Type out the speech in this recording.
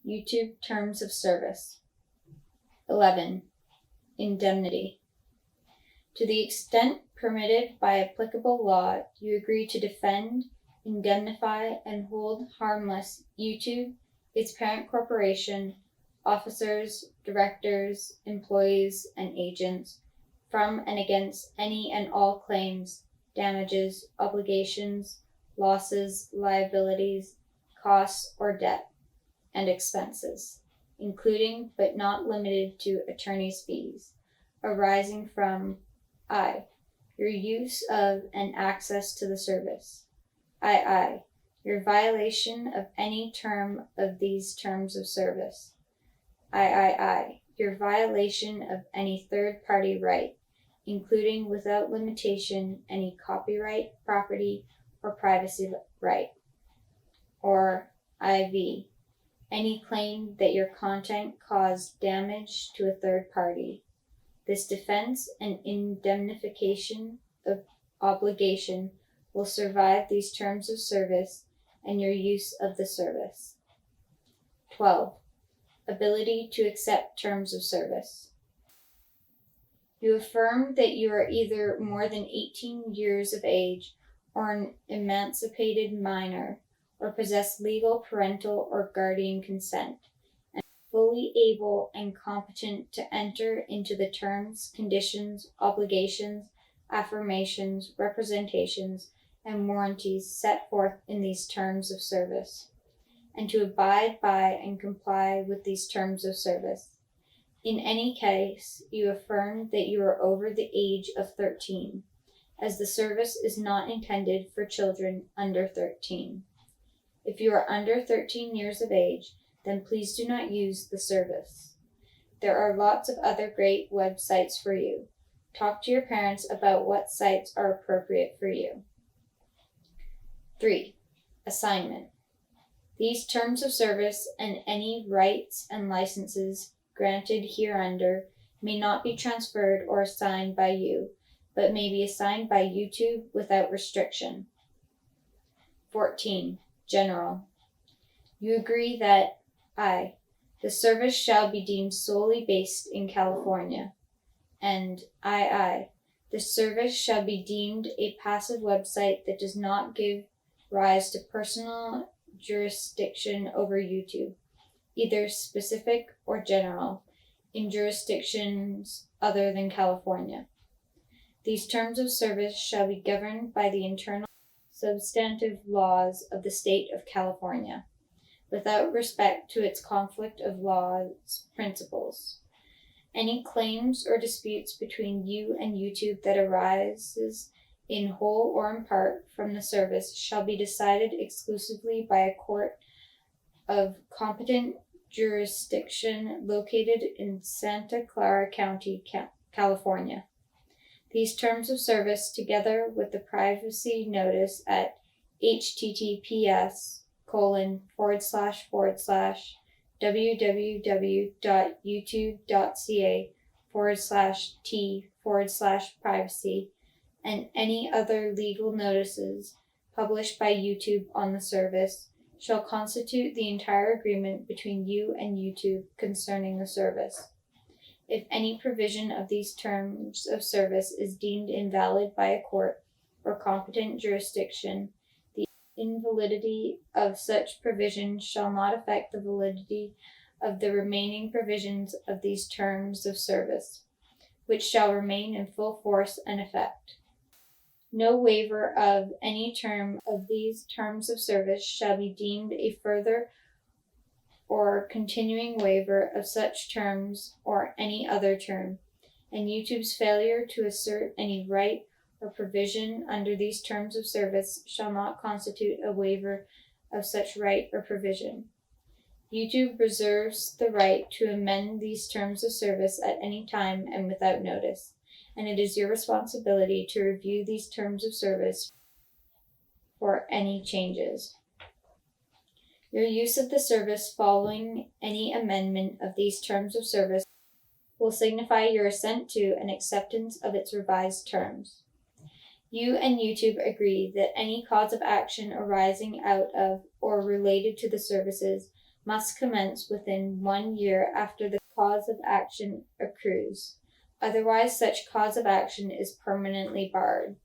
YouTube Terms of Service. 11. Indemnity. To the extent permitted by applicable law, you agree to defend, indemnify, and hold harmless YouTube, its parent corporation, officers, directors, employees, and agents from and against any and all claims, damages, obligations, losses, liabilities, costs, or debt, and expenses, including but not limited to attorney's fees, arising from I. Your use of and access to the service. II. Your violation of any term of these terms of service. III. Your violation of any third-party right, including without limitation any copyright, property, or privacy right. Or IV. Any claim that your content caused damage to a third party. This defense and indemnification of obligation will survive these terms of service and your use of the service. 12. Ability to accept terms of service. You affirm that you are either more than 18 years of age or an emancipated minor, or possess legal parental or guardian consent, and fully able and competent to enter into the terms, conditions, obligations, affirmations, representations, and warranties set forth in these terms of service, and to abide by and comply with these terms of service. In any case, you affirm that you are over the age of 13, as the service is not intended for children under 13. If you are under 13 years of age, then please do not use the service. There are lots of other great websites for you. Talk to your parents about what sites are appropriate for you. 3. Assignment. These terms of service and any rights and licenses granted hereunder may not be transferred or assigned by you, but may be assigned by YouTube without restriction. 14. General. You agree that I. The service shall be deemed solely based in California, and II. The service shall be deemed a passive website that does not give rise to personal jurisdiction over YouTube, either specific or general, in jurisdictions other than California. These terms of service shall be governed by the internal substantive laws of the state of California, without respect to its conflict of laws principles. Any claims or disputes between you and YouTube that arises in whole or in part from the service shall be decided exclusively by a court of competent jurisdiction located in Santa Clara County, California. These terms of service, together with the privacy notice at https://www.youtube.ca/t/privacy, and any other legal notices published by YouTube on the service, shall constitute the entire agreement between you and YouTube concerning the service. If any provision of these terms of service is deemed invalid by a court or competent jurisdiction, the invalidity of such provision shall not affect the validity of the remaining provisions of these terms of service, which shall remain in full force and effect. No waiver of any term of these terms of service shall be deemed a further or continuing waiver of such terms or any other term, and YouTube's failure to assert any right or provision under these terms of service shall not constitute a waiver of such right or provision. YouTube reserves the right to amend these terms of service at any time and without notice, and it is your responsibility to review these terms of service for any changes. Your use of the service following any amendment of these terms of service will signify your assent to and acceptance of its revised terms. You and YouTube agree that any cause of action arising out of or related to the services must commence within 1 year after the cause of action accrues. Otherwise, such cause of action is permanently barred.